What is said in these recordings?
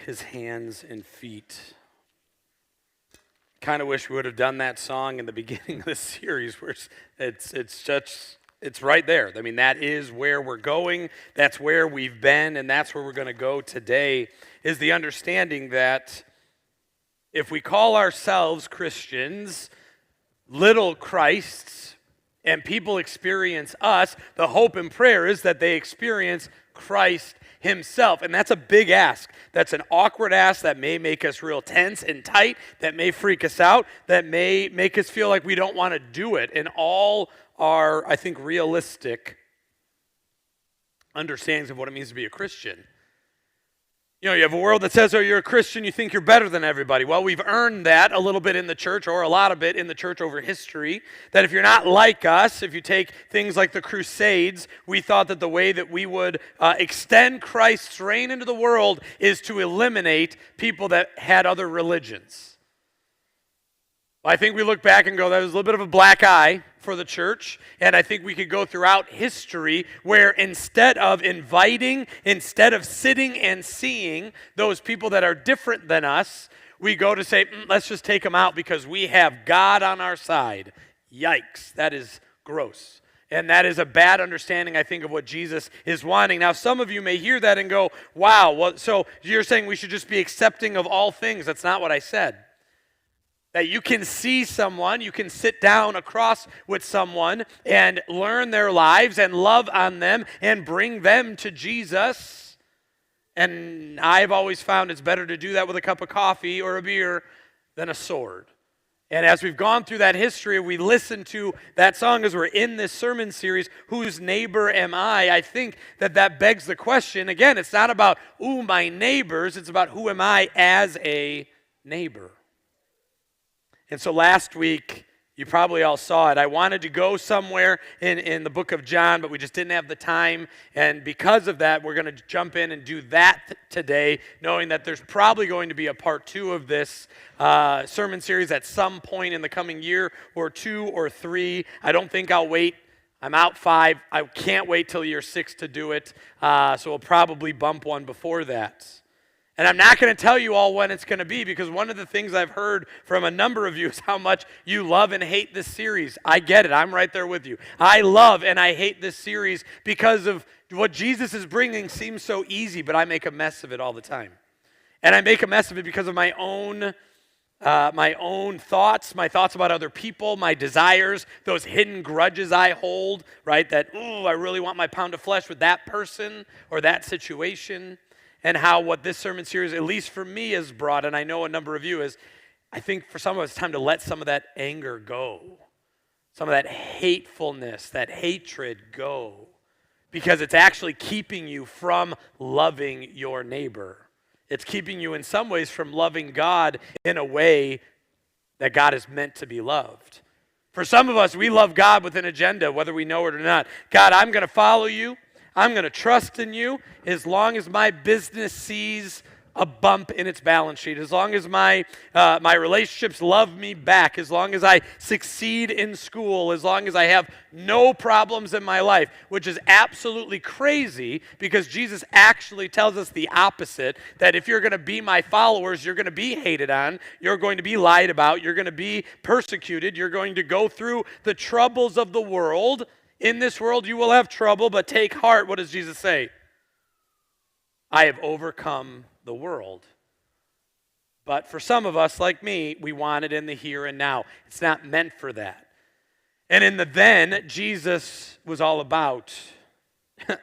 His hands and feet. Kind of wish we would have done that song in the beginning of the series, where it's right there. I mean, that is where we're going. That's where we've been, and that's where we're going to go today. Is the understanding that if we call ourselves Christians, little Christs, and people experience us, the hope and prayer is that they experience Christ himself. And that's a big ask. That's an awkward ask that may make us real tense and tight, that may freak us out, that may make us feel like we don't want to do it. And all are, I think, realistic understandings of what it means to be a Christian. You know, you have a world that says, oh, you're a Christian, you think you're better than everybody. Well, we've earned that a little bit in the church, or a lot of it in the church over history, that if you're not like us, if you take things like the Crusades, we thought that the way that we would extend Christ's reign into the world is to eliminate people that had other religions. I think we look back and go, that was a little bit of a black eye for the church, and I think we could go throughout history where instead of inviting, instead of sitting and seeing those people that are different than us, we go to say, let's just take them out because we have God on our side. Yikes, that is gross. And that is a bad understanding, I think, of what Jesus is wanting. Now, some of you may hear that and go, wow, well, so you're saying we should just be accepting of all things. That's not what I said. That you can see someone, you can sit down across with someone and learn their lives and love on them and bring them to Jesus. And I've always found it's better to do that with a cup of coffee or a beer than a sword. And as we've gone through that history, we listen to that song as we're in this sermon series, Whose Neighbor Am I think that begs the question. Again, it's not about, ooh, my neighbors. It's about who am I as a neighbor. And so last week, you probably all saw it. I wanted to go somewhere in the book of John, but we just didn't have the time. And because of that, we're going to jump in and do that today, knowing that there's probably going to be a part 2 of this sermon series at some point in the coming year or 2 or 3. I don't think I'll wait. I'm out 5. I can't wait till year 6 to do it. So we'll probably bump one before that. And I'm not going to tell you all when it's going to be, because one of the things I've heard from a number of you is how much you love and hate this series. I get it. I'm right there with you. I love and I hate this series because of what Jesus is bringing seems so easy, but I make a mess of it all the time. And I make a mess of it because of my own thoughts, my thoughts about other people, my desires, those hidden grudges I hold, right? That, ooh, I really want my pound of flesh with that person or that situation. And how what this sermon series, at least for me, has brought, and I know a number of you, is I think for some of us it's time to let some of that anger go. Some of that hatefulness, that hatred go. Because it's actually keeping you from loving your neighbor. It's keeping you in some ways from loving God in a way that God is meant to be loved. For some of us, we love God with an agenda, whether we know it or not. God, I'm going to follow you. I'm going to trust in you as long as my business sees a bump in its balance sheet, as long as my relationships love me back, as long as I succeed in school, as long as I have no problems in my life, which is absolutely crazy because Jesus actually tells us the opposite, that if you're going to be my followers, you're going to be hated on, you're going to be lied about, you're going to be persecuted, you're going to go through the troubles of the world. In this world you will have trouble, but take heart. What does Jesus say? I have overcome the world. But for some of us, like me, we want it in the here and now. It's not meant for that. And in the then, Jesus was all about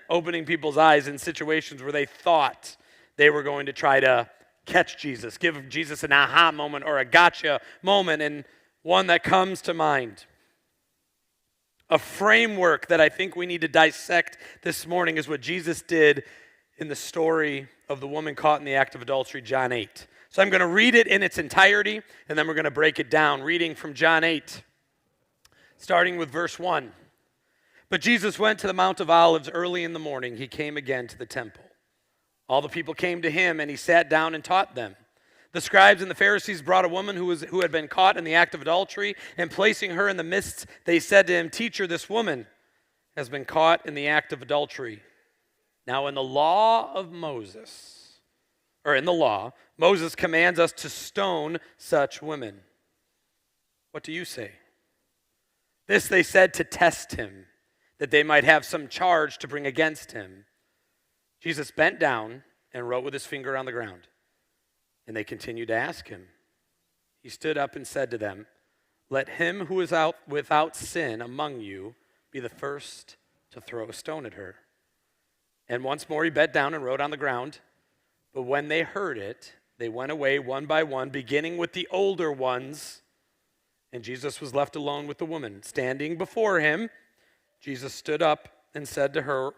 opening people's eyes in situations where they thought they were going to try to catch Jesus, give Jesus an aha moment or a gotcha moment, and one that comes to mind. A framework that I think we need to dissect this morning is what Jesus did in the story of the woman caught in the act of adultery, John 8. So I'm going to read it in its entirety, and then we're going to break it down. Reading from John 8, starting with verse 1. But Jesus went to the Mount of Olives early in the morning. He came again to the temple. All the people came to him, and he sat down and taught them. The scribes and the Pharisees brought a woman who had been caught in the act of adultery, and placing her in the midst, they said to him, Teacher, this woman has been caught in the act of adultery. Now in the law of Moses, or in the law, Moses commands us to stone such women. What do you say?" This they said to test him, that they might have some charge to bring against him. Jesus bent down and wrote with his finger on the ground, and they continued to ask him. He stood up and said to them, "Let him who is out without sin among you be the first to throw a stone at her." And once more he bent down and wrote on the ground. But when they heard it, they went away one by one, beginning with the older ones. And Jesus was left alone with the woman. Standing before him, Jesus stood up and said to her,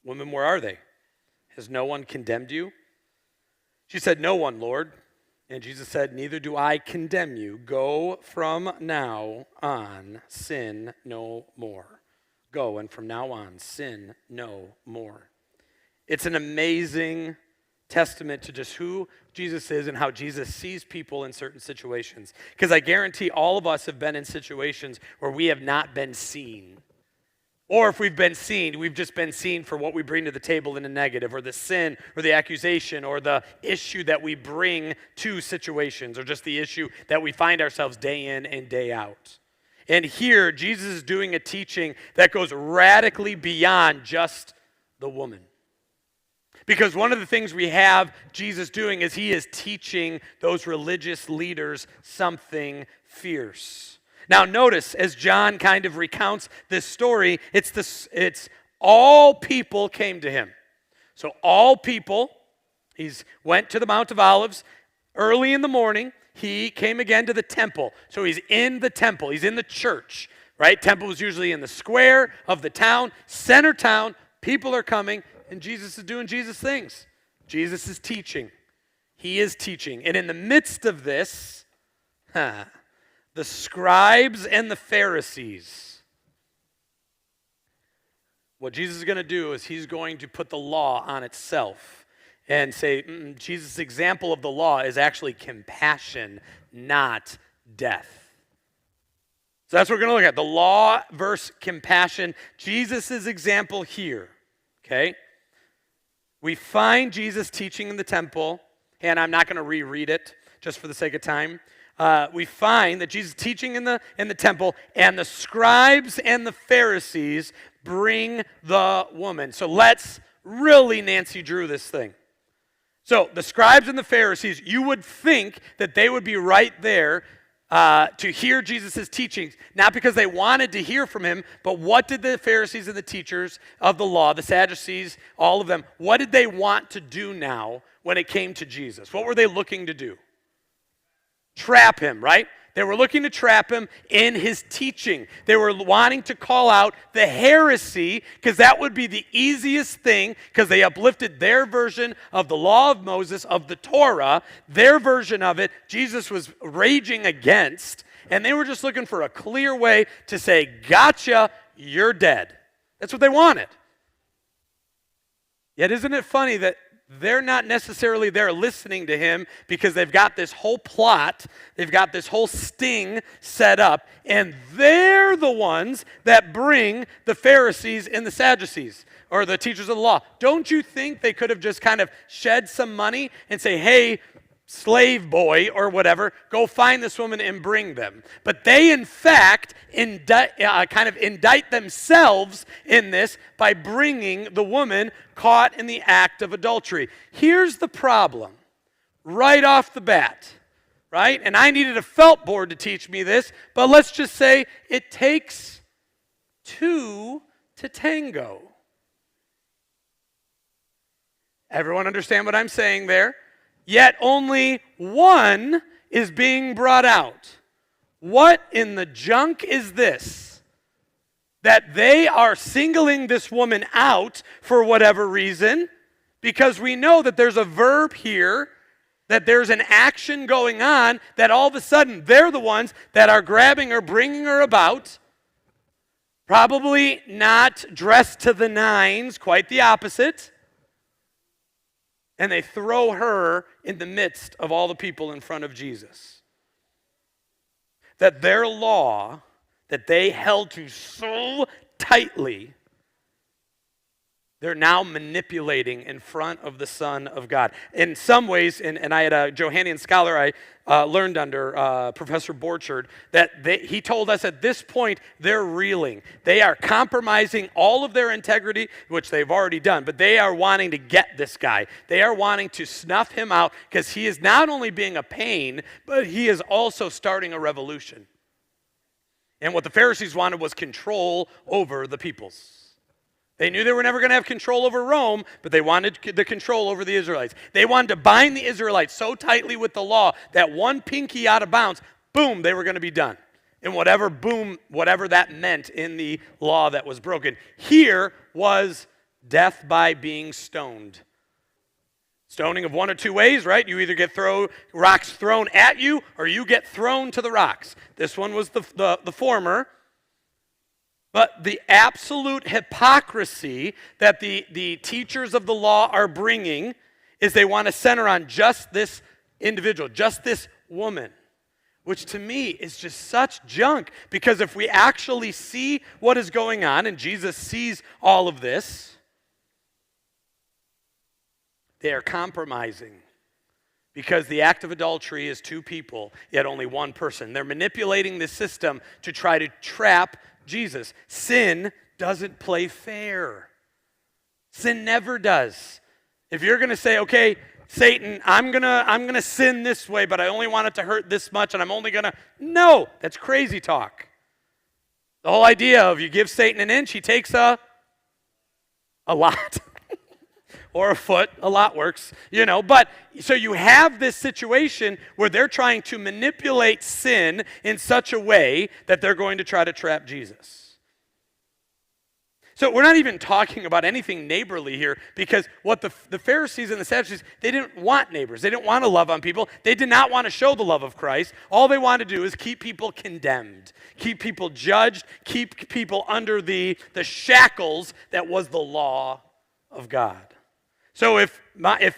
"Woman, where are they? Has no one condemned you?" She said, "No one, Lord." And Jesus said, "Neither do I condemn you. Go from now on, sin no more." Go, and from now on, sin no more. It's an amazing testament to just who Jesus is and how Jesus sees people in certain situations. Because I guarantee all of us have been in situations where we have not been seen. Or if we've been seen, we've just been seen for what we bring to the table in a negative, or the sin, or the accusation, or the issue that we bring to situations, or just the issue that we find ourselves day in and day out. And here, Jesus is doing a teaching that goes radically beyond just the woman. Because one of the things we have Jesus doing is he is teaching those religious leaders something fierce. Now notice, as John kind of recounts this story, it's all people came to him. So all people, he went to the Mount of Olives early in the morning. He came again to the temple. So he's in the temple. He's in the church, right? Temple was usually in the square of the town, center town. People are coming, and Jesus is doing Jesus things. Jesus is teaching. He is teaching. And in the midst of this, the scribes and the Pharisees, what Jesus is going to do is he's going to put the law on itself and say, Jesus' example of the law is actually compassion, not death. So that's what we're going to look at, the law versus compassion. Jesus' example here, okay? We find Jesus teaching in the temple, and I'm not going to reread it just for the sake of time. We find that Jesus is teaching in the temple, and the scribes and the Pharisees bring the woman. So let's really Nancy Drew this thing. So the scribes and the Pharisees, you would think that they would be right there to hear Jesus' teachings, not because they wanted to hear from him, but what did the Pharisees and the teachers of the law, the Sadducees, all of them, what did they want to do now when it came to Jesus? What were they looking to do? Trap him, right? They were looking to trap him in his teaching. They were wanting to call out the heresy, because that would be the easiest thing, because they uplifted their version of the law of Moses, of the Torah, their version of it, Jesus was raging against, and they were just looking for a clear way to say, "Gotcha, you're dead." That's what they wanted. Yet isn't it funny that they're not necessarily there listening to him, because they've got this whole plot, they've got this whole sting set up, and they're the ones that bring the Pharisees and the Sadducees, or the teachers of the law. Don't you think they could have just kind of shed some money and say, "Hey, slave boy," or whatever, "go find this woman and bring them"? But they, in fact, kind of indict themselves in this by bringing the woman caught in the act of adultery. Here's the problem right off the bat, right? And I needed a felt board to teach me this, but let's just say it takes two to tango. Everyone understand what I'm saying there? Yet only one is being brought out. What in the junk is this? That they are singling this woman out for whatever reason, because we know that there's a verb here, that there's an action going on, that all of a sudden they're the ones that are grabbing her, bringing her about, probably not dressed to the nines, quite the opposite. And they throw her in the midst of all the people in front of Jesus. That their law, that they held to so tightly, They're now manipulating in front of the Son of God. In some ways, and I had a Johannine scholar I learned under, Professor Borchard, that he told us at this point they're reeling. They are compromising all of their integrity, which they've already done, but they are wanting to get this guy. They are wanting to snuff him out because he is not only being a pain, but he is also starting a revolution. And what the Pharisees wanted was control over the peoples. They knew they were never going to have control over Rome, but they wanted the control over the Israelites. They wanted to bind the Israelites so tightly with the law that one pinky out of bounds, boom, they were going to be done. And whatever that meant in the law that was broken. Here was death by being stoned. Stoning of one or two ways, right? You either get rocks thrown at you or you get thrown to the rocks. This one was the former. But the absolute hypocrisy that the teachers of the law are bringing is they want to center on just this individual, just this woman, which to me is just such junk. Because if we actually see what is going on, and Jesus sees all of this, they are compromising. Because the act of adultery is two people, yet only one person. They're manipulating the system to try to trap Jesus. Sin doesn't play fair. Sin never does. If you're going to say, okay, Satan, I'm going to sin this way, but I only want it to hurt this much, and I'm only going to... No, that's crazy talk. The whole idea of you give Satan an inch, he takes a lot. Or a foot, a lot works, But so you have this situation where they're trying to manipulate sin in such a way that they're going to try to trap Jesus. So we're not even talking about anything neighborly here, because what the Pharisees and the Sadducees, they didn't want neighbors. They didn't want to love on people. They did not want to show the love of Christ. All they want to do is keep people condemned, keep people judged, keep people under the shackles that was the law of God. So if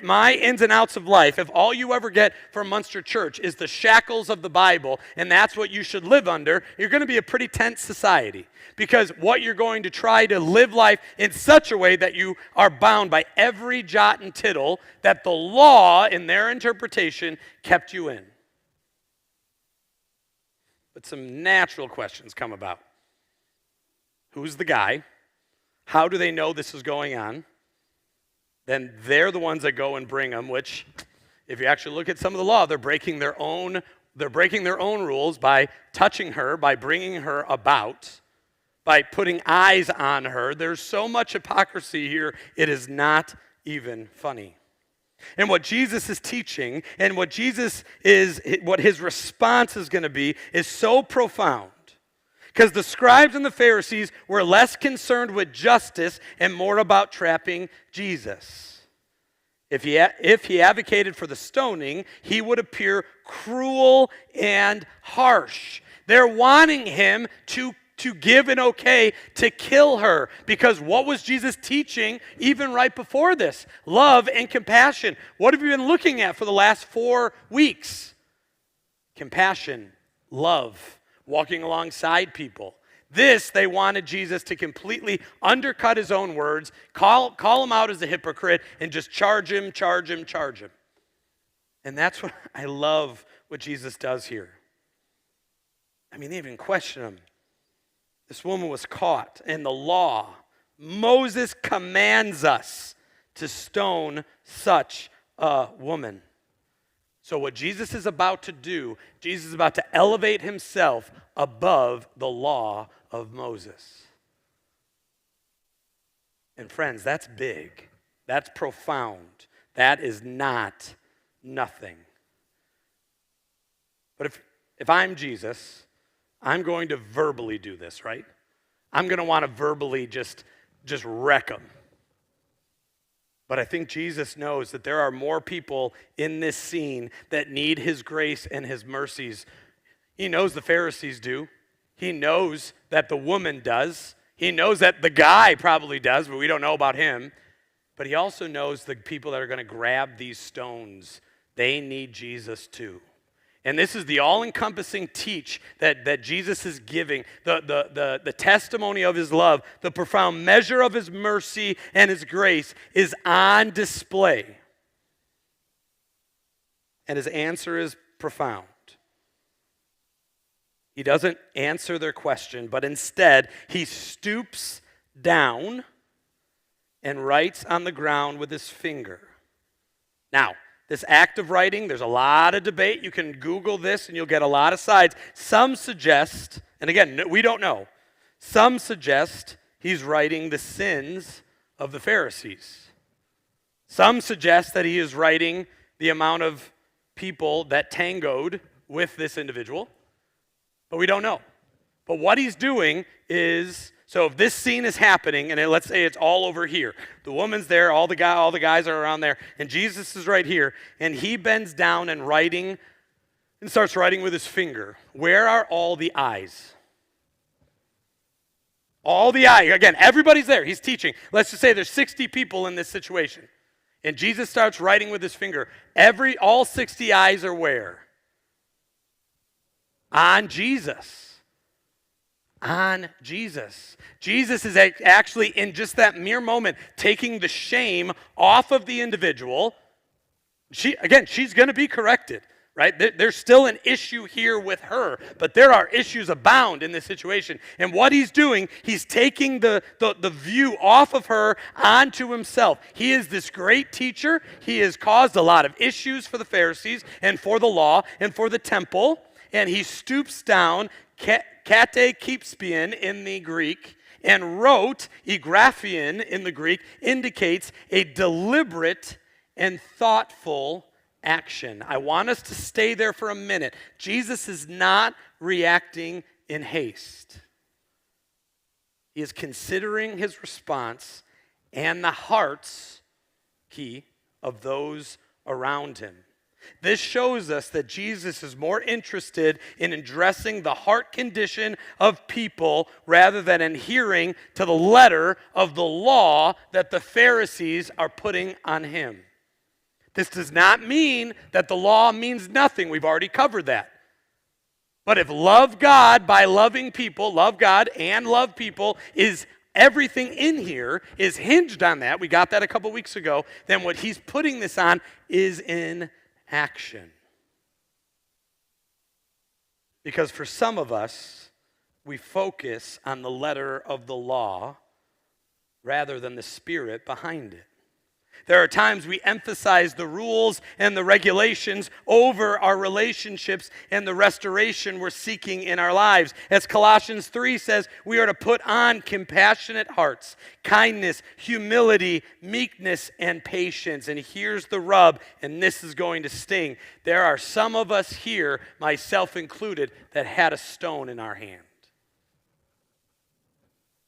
my ins and outs of life, if all you ever get from Munster Church is the shackles of the Bible, and that's what you should live under, you're going to be a pretty tense society. Because what you're going to try to live life in such a way that you are bound by every jot and tittle that the law, in their interpretation, kept you in. But some natural questions come about. Who's the guy? How do they know this is going on? Then they're the ones that go and bring them, which, if you actually look at some of the law, they're breaking their own rules by touching her, by bringing her about, by putting eyes on her. There's so much hypocrisy here, it is not even funny. And what Jesus is teaching, and what his response is going to be, is so profound. Because the scribes and the Pharisees were less concerned with justice and more about trapping Jesus. If he advocated for the stoning, he would appear cruel and harsh. They're wanting him to give an okay to kill her. Because what was Jesus teaching even right before this? Love and compassion. What have you been looking at for the last 4 weeks? Compassion, love. Walking alongside people. This, they wanted Jesus to completely undercut his own words, call him out as a hypocrite, and just charge him. And that's what I love what Jesus does here. I mean, they even question him. This woman was caught in the law. Moses commands us to stone such a woman. So what Jesus is about to do, Jesus is about to elevate himself above the law of Moses. And friends, that's big. That's profound. That is not nothing. But if I'm Jesus, I'm going to verbally do this, right? I'm going to want to verbally just wreck them. But I think Jesus knows that there are more people in this scene that need his grace and his mercies. He knows the Pharisees do. He knows that the woman does. He knows that the guy probably does, but we don't know about him. But he also knows the people that are going to grab these stones, they need Jesus too. And this is the all-encompassing teach that Jesus is giving, the testimony of his love, the profound measure of his mercy and his grace is on display. And his answer is profound. He doesn't answer their question, but instead he stoops down and writes on the ground with his finger. Now, this act of writing, there's a lot of debate. You can Google this and you'll get a lot of sides. Some suggest, and again, we don't know, some suggest he's writing the sins of the Pharisees. Some suggest that he is writing the amount of people that tangoed with this individual, but we don't know. But what he's doing is, so if this scene is happening, and let's say it's all over here, the woman's there, all the guys are around there, and Jesus is right here, and he bends down and starts writing with his finger. Where are all the eyes? All the eyes. Again, everybody's there. He's teaching. Let's just say there's 60 people in this situation, and Jesus starts writing with his finger. All 60 eyes are where? On Jesus. On Jesus. Jesus is actually, in just that mere moment, taking the shame off of the individual. She's going to be corrected, right? There's still an issue here with her, but there are issues abound in this situation. And what he's doing, he's taking the view off of her onto himself. He is this great teacher. He has caused a lot of issues for the Pharisees and for the law and for the temple. And he stoops down, kate kipspian in the Greek, and wrote, graphein in the Greek, indicates a deliberate and thoughtful action. I want us to stay there for a minute. Jesus is not reacting in haste. He is considering his response and the hearts, of those around him. This shows us that Jesus is more interested in addressing the heart condition of people rather than adhering to the letter of the law that the Pharisees are putting on him. This does not mean that the law means nothing. We've already covered that. But if love God by loving people, love God and love people is everything in here is hinged on that, we got that a couple weeks ago, then what he's putting this on is in action. Because for some of us, we focus on the letter of the law rather than the spirit behind it. There are times we emphasize the rules and the regulations over our relationships and the restoration we're seeking in our lives. As Colossians 3 says, we are to put on compassionate hearts, kindness, humility, meekness, and patience. And here's the rub, and this is going to sting. There are some of us here, myself included, that had a stone in our hand.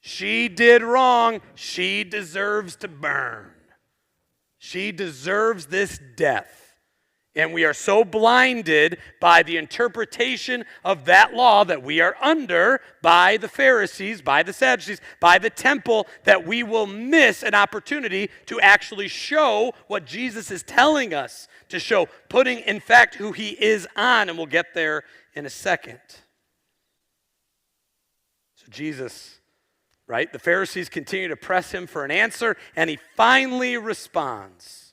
She did wrong. She deserves to burn. She deserves this death. And we are so blinded by the interpretation of that law that we are under by the Pharisees, by the Sadducees, by the temple, that we will miss an opportunity to actually show what Jesus is telling us to show, putting, in fact, who he is on, and we'll get there in a second. So Jesus, right? The Pharisees continue to press him for an answer, and he finally responds.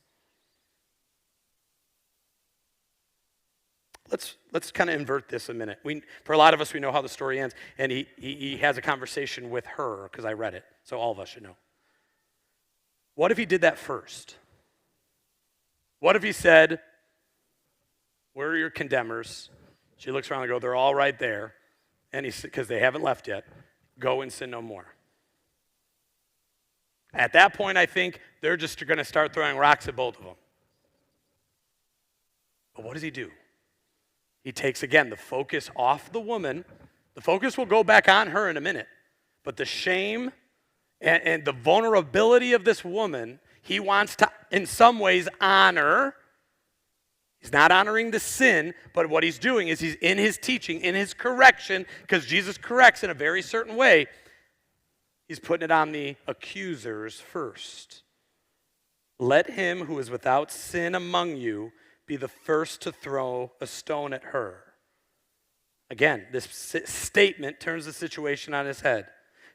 Let's kind of invert this a minute. For a lot of us, we know how the story ends, and he has a conversation with her, because I read it, so all of us should know. What if he did that first? What if he said, "Where are your condemners?" She looks around and goes, "They're all right there," and because they haven't left yet. "Go and sin no more." At that point, I think they're just going to start throwing rocks at both of them. But what does he do? He takes, again, the focus off the woman. The focus will go back on her in a minute. But the shame and the vulnerability of this woman, he wants to, in some ways, honor. He's not honoring the sin, but what he's doing is he's in his teaching, in his correction, because Jesus corrects in a very certain way. He's putting it on the accusers first. Let him who is without sin among you be the first to throw a stone at her. Again, this statement turns the situation on its head.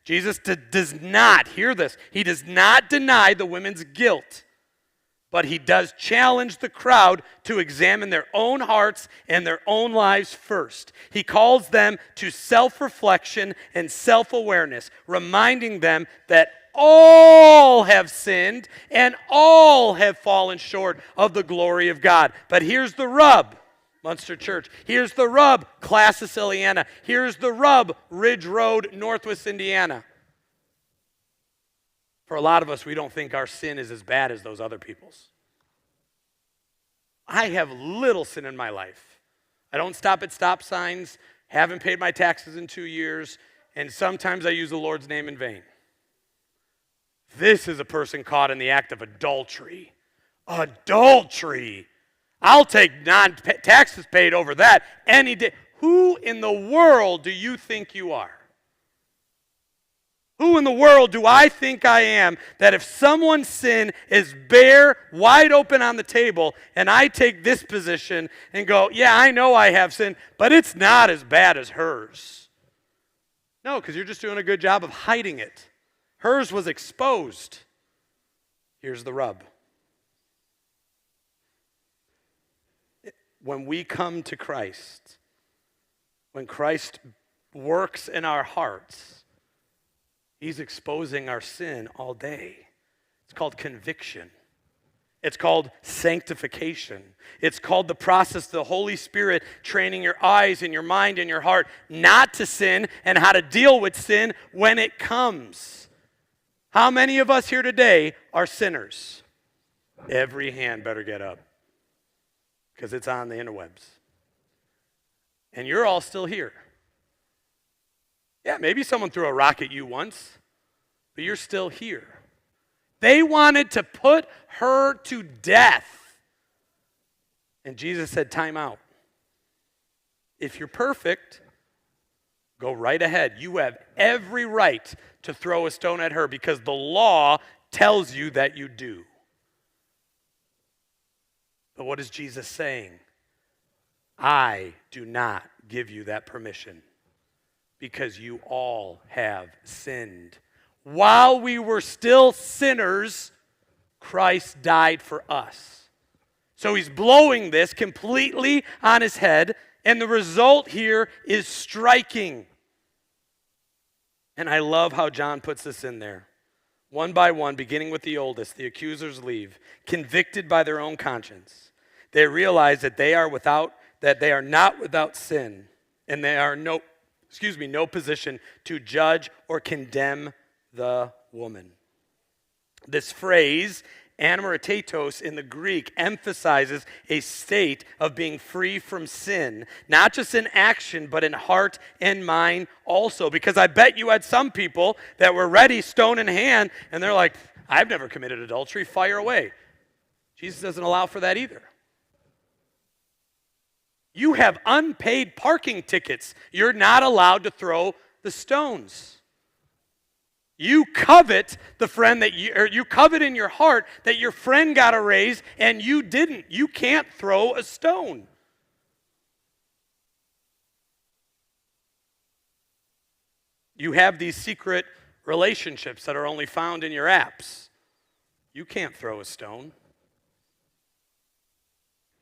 Jesus does not, hear this, he does not deny the women's guilt, but he does challenge the crowd to examine their own hearts and their own lives first. He calls them to self-reflection and self-awareness, reminding them that all have sinned and all have fallen short of the glory of God. But here's the rub, Munster Church. Here's the rub, Class Siciliana. Here's the rub, Ridge Road, Northwest Indiana. For a lot of us, we don't think our sin is as bad as those other people's. I have little sin in my life. I don't stop at stop signs, haven't paid my taxes in 2 years, and sometimes I use the Lord's name in vain. This is a person caught in the act of adultery. Adultery. I'll take taxes paid over that any day. Who in the world do you think you are? Who in the world do I think I am that if someone's sin is bare, wide open on the table, and I take this position and go, yeah, I know I have sin, but it's not as bad as hers? No, because you're just doing a good job of hiding it. Hers was exposed. Here's the rub. When we come to Christ, when Christ works in our hearts, he's exposing our sin all day. It's called conviction. It's called sanctification. It's called the process of the Holy Spirit training your eyes and your mind and your heart not to sin and how to deal with sin when it comes. How many of us here today are sinners? Every hand better get up, because it's on the interwebs. And you're all still here. Yeah, maybe someone threw a rock at you once, but you're still here. They wanted to put her to death. And Jesus said, time out. If you're perfect, go right ahead. You have every right to throw a stone at her because the law tells you that you do. But what is Jesus saying? I do not give you that permission because you all have sinned. While we were still sinners, Christ died for us. So he's blowing this completely on his head, and the result here is striking. And I love how John puts this in there. One by one, beginning with the oldest, the accusers leave, convicted by their own conscience. They realize that they are not without sin, and they are no position to judge or condemn the woman. This phrase, anamoretetos in the Greek, emphasizes a state of being free from sin, not just in action, but in heart and mind also. Because I bet you had some people that were ready, stone in hand, and they're like, I've never committed adultery, fire away. Jesus doesn't allow for that either. You have unpaid parking tickets. You're not allowed to throw the stones. You covet the friend you covet in your heart that your friend got a raise and you didn't. You can't throw a stone. You have these secret relationships that are only found in your apps. You can't throw a stone.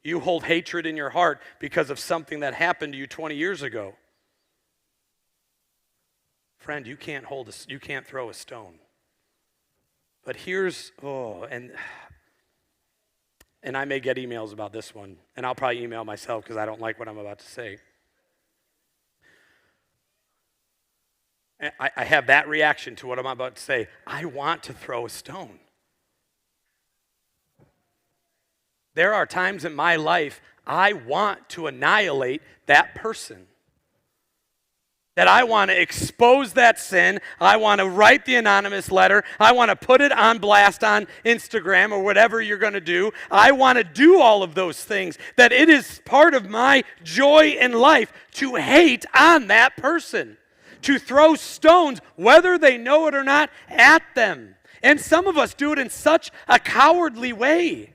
You hold hatred in your heart because of something that happened to you 20 years ago. Friend, you can't throw a stone. But here's, and I may get emails about this one, and I'll probably email myself because I don't like what I'm about to say. I have that reaction to what I'm about to say. I want to throw a stone. There are times in my life I want to annihilate that person. That I want to expose that sin. I want to write the anonymous letter. I want to put it on blast on Instagram or whatever you're going to do. I want to do all of those things. That it is part of my joy in life to hate on that person. To throw stones, whether they know it or not, at them. And some of us do it in such a cowardly way.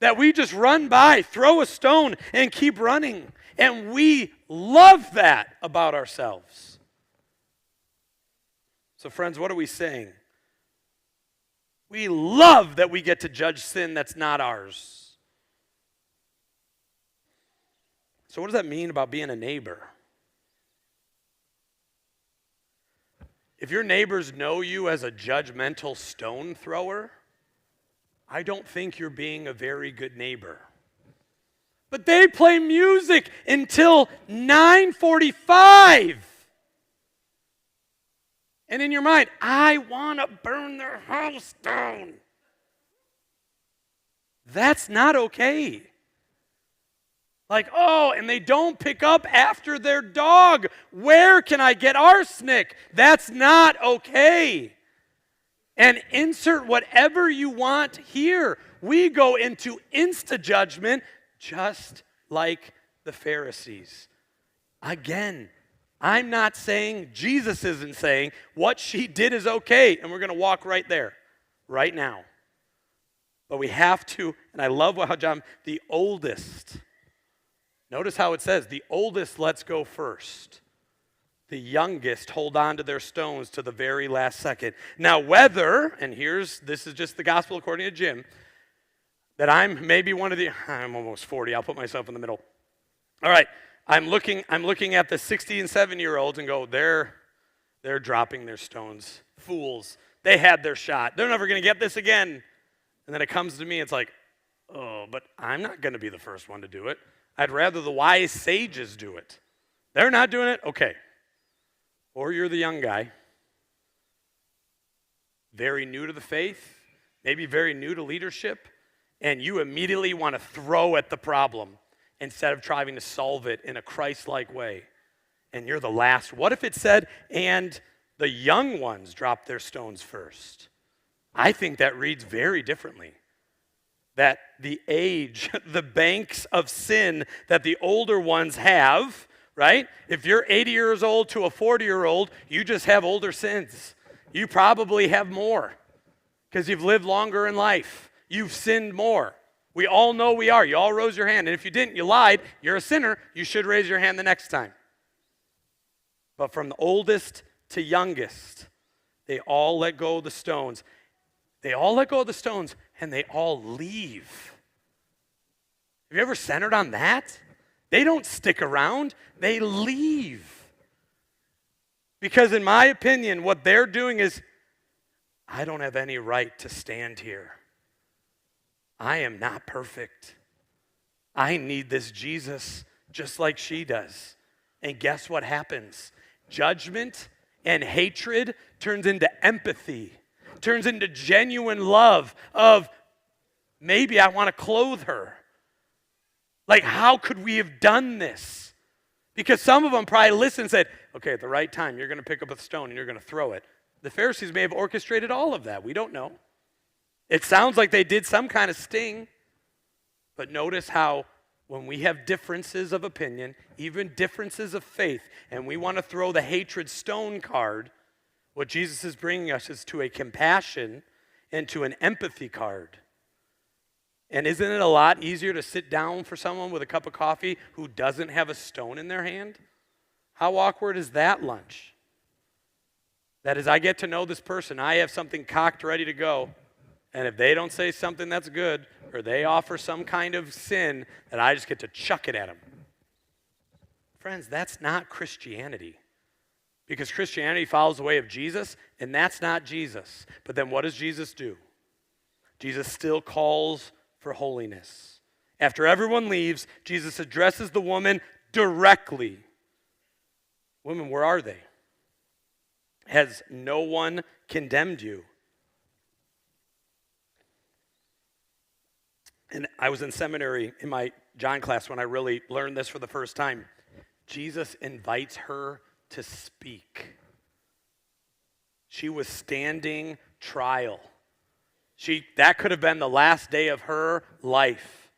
that we just run by, throw a stone, and keep running. And we love that about ourselves. So friends, what are we saying? We love that we get to judge sin that's not ours. So what does that mean about being a neighbor? If your neighbors know you as a judgmental stone thrower, I don't think you're being a very good neighbor. But they play music until 9:45. And in your mind, I want to burn their house down. That's not okay. Like, oh, and they don't pick up after their dog. Where can I get arsenic? That's not okay. And insert whatever you want here. We go into insta-judgment just like the Pharisees. Again, I'm not saying, Jesus isn't saying, what she did is okay, and we're going to walk right there, right now. But we have to, and I love how John, the oldest, notice how it says, the oldest lets go first. The youngest hold on to their stones to the very last second. Now whether, and this is just the gospel according to Jim, that I'm maybe I'm almost 40, I'll put myself in the middle. All right, I'm looking at the 60 and 70-year-olds and go, they're dropping their stones. Fools. They had their shot. They're never going to get this again. And then it comes to me, it's like, oh, but I'm not going to be the first one to do it. I'd rather the wise sages do it. They're not doing it? Okay. Or you're the young guy, very new to the faith, maybe very new to leadership, and you immediately want to throw at the problem instead of trying to solve it in a Christ-like way. And you're the last. What if it said, and the young ones drop their stones first? I think that reads very differently. That the age, the banks of sin that the older ones have, right? If you're 80 years old to a 40-year-old, you just have older sins. You probably have more because you've lived longer in life. You've sinned more. We all know we are. You all rose your hand. And if you didn't, you lied. You're a sinner. You should raise your hand the next time. But from the oldest to youngest, they all let go of the stones. They all let go of the stones, and they all leave. Have you ever centered on that? They don't stick around. They leave. Because in my opinion, what they're doing is, I don't have any right to stand here. I am not perfect. I need this Jesus just like she does. And guess what happens? Judgment and hatred turns into empathy, turns into genuine love of maybe I want to clothe her. Like, how could we have done this? Because some of them probably listened and said, okay, at the right time, you're going to pick up a stone and you're going to throw it. The Pharisees may have orchestrated all of that. We don't know. It sounds like they did some kind of sting. But notice how when we have differences of opinion, even differences of faith, and we want to throw the hatred stone card, what Jesus is bringing us is to a compassion and to an empathy card. And isn't it a lot easier to sit down for someone with a cup of coffee who doesn't have a stone in their hand? How awkward is that lunch? That is, I get to know this person. I have something cocked ready to go. And if they don't say something that's good, or they offer some kind of sin, that I just get to chuck it at them. Friends, that's not Christianity. Because Christianity follows the way of Jesus, and that's not Jesus. But then what does Jesus do? Jesus still calls for holiness. After everyone leaves, Jesus addresses the woman directly. Women, where are they? Has no one condemned you? And I was in seminary in my John class when I really learned this for the first time. Jesus invites her to speak. She was standing trial. That could have been the last day of her life.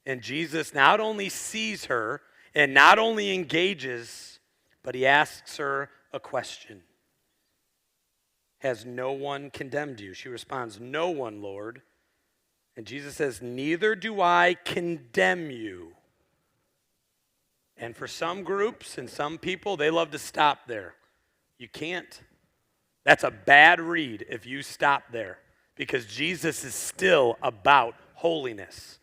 And Jesus not only sees her and not only engages, but he asks her a question. Has no one condemned you? She responds, no one, Lord. And Jesus says, neither do I condemn you. And for some groups and some people, they love to stop there. You can't. That's a bad read if you stop there, because Jesus is still about holiness.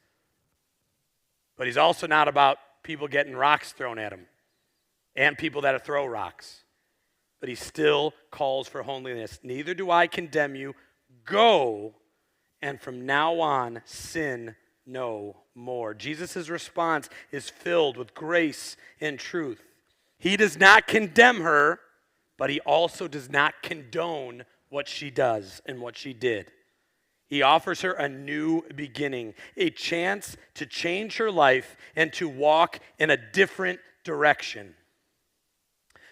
But he's also not about people getting rocks thrown at him and people that throw rocks. But he still calls for holiness. Neither do I condemn you. Go, and from now on, sin no more. Jesus' response is filled with grace and truth. He does not condemn her, but he also does not condone what she does and what she did. He offers her a new beginning, a chance to change her life and to walk in a different direction.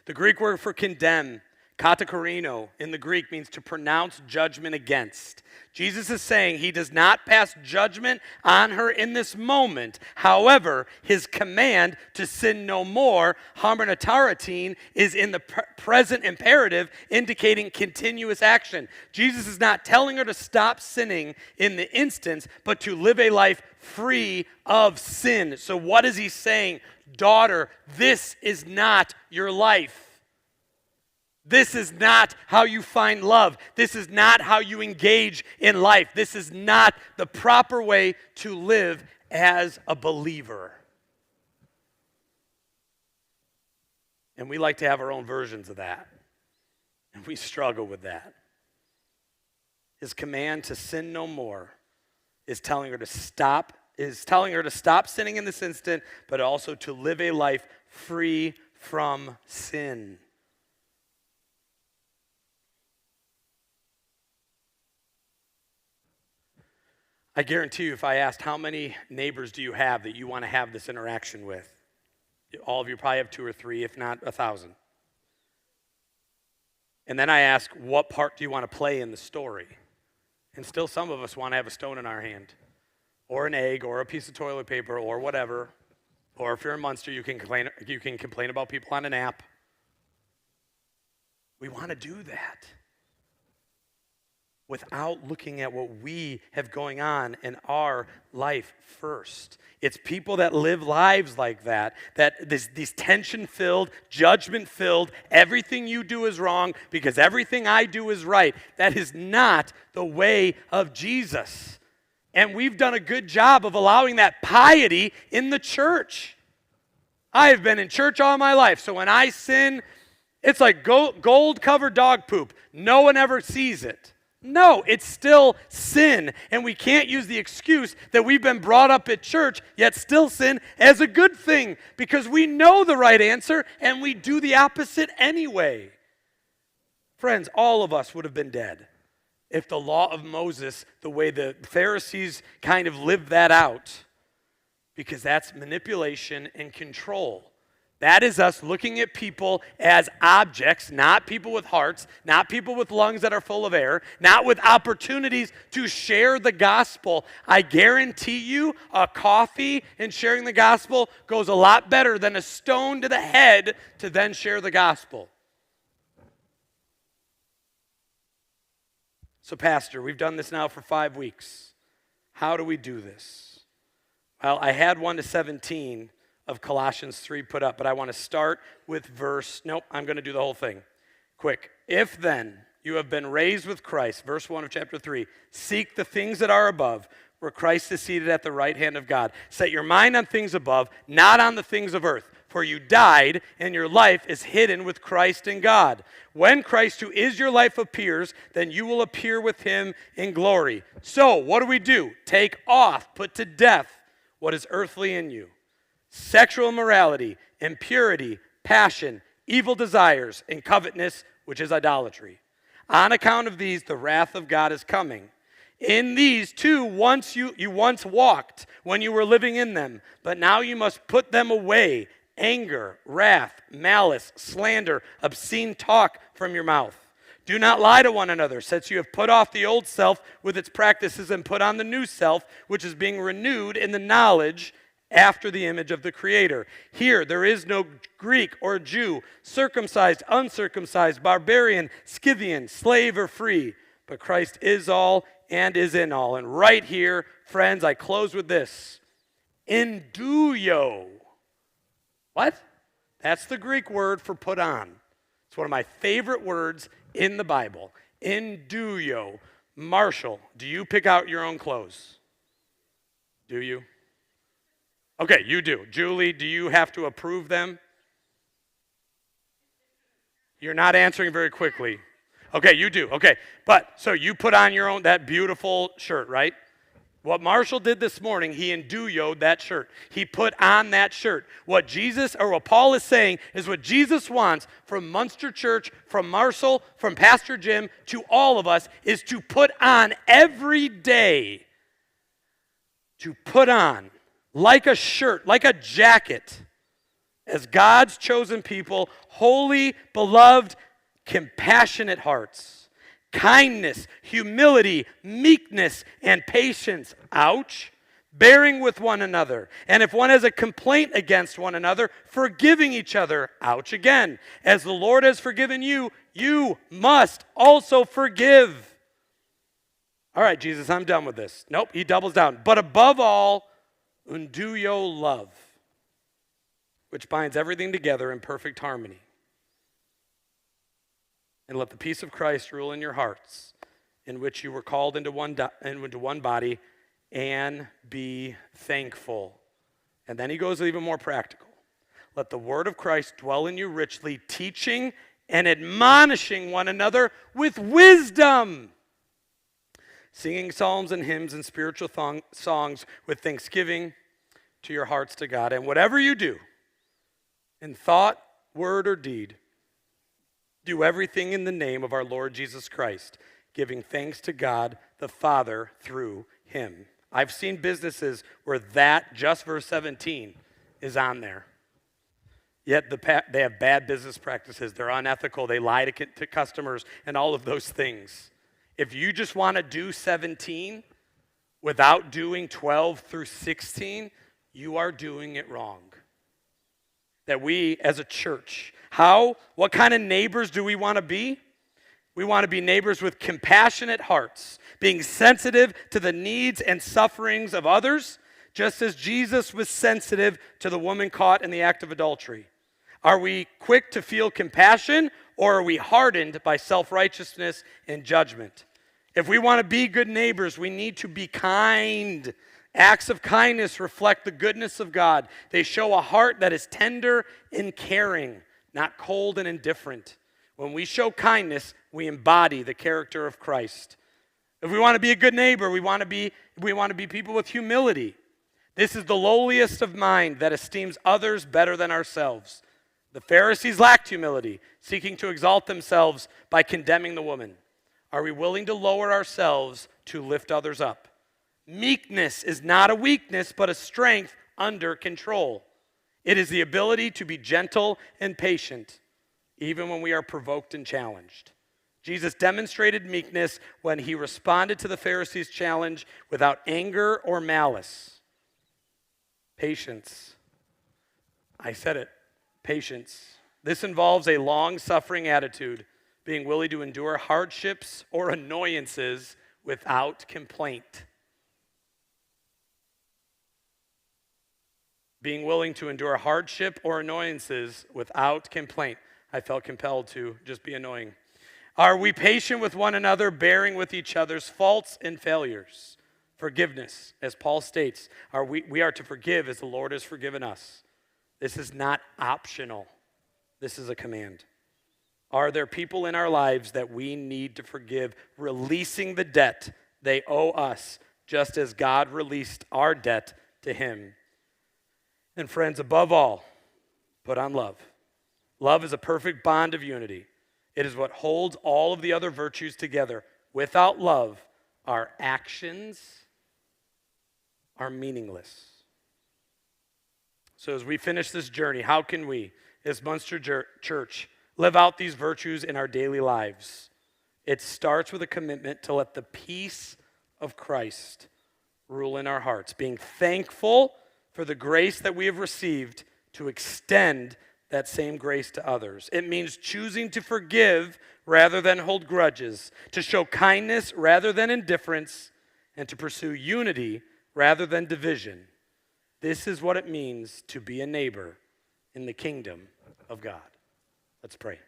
The Greek word for condemn, katakarino, in the Greek means to pronounce judgment against. Jesus is saying he does not pass judgment on her in this moment. However, his command to sin no more, harmonitaratin, is in the present imperative, indicating continuous action. Jesus is not telling her to stop sinning in the instance, but to live a life free of sin. So what is he saying? Daughter, this is not your life. This is not how you find love. This is not how you engage in life. This is not the proper way to live as a believer. And we like to have our own versions of that. And we struggle with that. His command to sin no more is telling her to stop sinning in this instant, but also to live a life free from sin. I guarantee you, if I asked how many neighbors do you have that you want to have this interaction with, all of you probably have 2 or 3, if not 1,000. And then I ask, what part do you want to play in the story? And still some of us want to have a stone in our hand, or an egg, or a piece of toilet paper, or whatever. Or if you're in Munster, you can complain about people on an app. We want to do that without looking at what we have going on in our life first. It's people that live lives like that these tension-filled, judgment-filled, everything you do is wrong because everything I do is right. That is not the way of Jesus. And we've done a good job of allowing that piety in the church. I have been in church all my life, so when I sin, it's like gold-covered dog poop. No one ever sees it. No, it's still sin, and we can't use the excuse that we've been brought up at church, yet still sin, as a good thing, because we know the right answer, and we do the opposite anyway. Friends, all of us would have been dead if the law of Moses, the way the Pharisees kind of lived that out, because that's manipulation and control. That is us looking at people as objects, not people with hearts, not people with lungs that are full of air, not with opportunities to share the gospel. I guarantee you a coffee and sharing the gospel goes a lot better than a stone to the head to then share the gospel. So, Pastor, we've done this now for 5 weeks. How do we do this? Well, I had 1 to 17 of Colossians 3 put up, but I want to start with I'm going to do the whole thing. Quick. If then you have been raised with Christ, verse 1 of chapter 3, seek the things that are above, where Christ is seated at the right hand of God. Set your mind on things above, not on the things of earth. For you died, and your life is hidden with Christ in God. When Christ, who is your life, appears, then you will appear with him in glory. So, what do? Take off, put to death what is earthly in you. Sexual immorality, impurity, passion, evil desires, and covetousness, which is idolatry. On account of these, the wrath of God is coming. In these too, you once walked when you were living in them, but now you must put them away. Anger, wrath, malice, slander, obscene talk from your mouth. Do not lie to one another, since you have put off the old self with its practices and put on the new self, which is being renewed in the knowledge after the image of the Creator. Here there is no Greek or Jew, circumcised, uncircumcised, barbarian, Scythian, slave or free, but Christ is all and is in all. And right here, friends, I close with this. Enduio. What? That's the Greek word for put on. It's one of my favorite words in the Bible. Enduio. Marshall, do you pick out your own clothes? Do you? Okay, you do. Julie, do you have to approve them? You're not answering very quickly. Okay, you do. Okay, but so you put on your own, that beautiful shirt, right? What Marshall did this morning, he enduioed that shirt. He put on that shirt. What Paul is saying is what Jesus wants from Munster Church, from Marshall, from Pastor Jim, to all of us, is to put on every day. To put on, like a shirt, like a jacket, as God's chosen people, holy, beloved, compassionate hearts. Kindness, humility, meekness, and patience. Ouch. Bearing with one another. And if one has a complaint against one another, forgiving each other. Ouch again. As the Lord has forgiven you, you must also forgive. All right, Jesus, I'm done with this. Nope, he doubles down. But above all, enduio love, which binds everything together in perfect harmony. And let the peace of Christ rule in your hearts, in which you were called into one body, and be thankful. And then he goes even more practical. Let the word of Christ dwell in you richly, teaching and admonishing one another with wisdom, singing psalms and hymns and spiritual songs with thanksgiving to your hearts to God. And whatever you do, in thought, word, or deed, do everything in the name of our Lord Jesus Christ, giving thanks to God the Father through him. I've seen businesses where that, just verse 17, is on there. Yet they have bad business practices. They're unethical. They lie to customers and all of those things. If you just want to do 17 without doing 12 through 16, you are doing it wrong. That we as a church, what kind of neighbors do we want to be? We want to be neighbors with compassionate hearts, being sensitive to the needs and sufferings of others, just as Jesus was sensitive to the woman caught in the act of adultery. Are we quick to feel compassion, or are we hardened by self-righteousness and judgment? If we want to be good neighbors, we need to be kind. Acts of kindness reflect the goodness of God. They show a heart that is tender and caring, not cold and indifferent. When we show kindness, we embody the character of Christ. If we want to be a good neighbor, we want to be people with humility. This is the lowliest of mind that esteems others better than ourselves. The Pharisees lacked humility, seeking to exalt themselves by condemning the woman. Are we willing to lower ourselves to lift others up? Meekness is not a weakness, but a strength under control. It is the ability to be gentle and patient, even when we are provoked and challenged. Jesus demonstrated meekness when he responded to the Pharisees' challenge without anger or malice. Patience. I said it. Patience. This involves a long-suffering attitude, being willing to endure hardships or annoyances without complaint. Being willing to endure hardship or annoyances without complaint. I felt compelled to just be annoying. Are we patient with one another, bearing with each other's faults and failures? Forgiveness, as Paul states, we are to forgive as the Lord has forgiven us. This is not optional. This is a command. Are there people in our lives that we need to forgive, releasing the debt they owe us, just as God released our debt to him? And friends, above all, put on love. Love is a perfect bond of unity. It is what holds all of the other virtues together. Without love, our actions are meaningless. So as we finish this journey, how can we, as Munster Church, live out these virtues in our daily lives? It starts with a commitment to let the peace of Christ rule in our hearts, being thankful for the grace that we have received to extend that same grace to others. It means choosing to forgive rather than hold grudges, to show kindness rather than indifference, and to pursue unity rather than division. This is what it means to be a neighbor in the kingdom of God. Let's pray.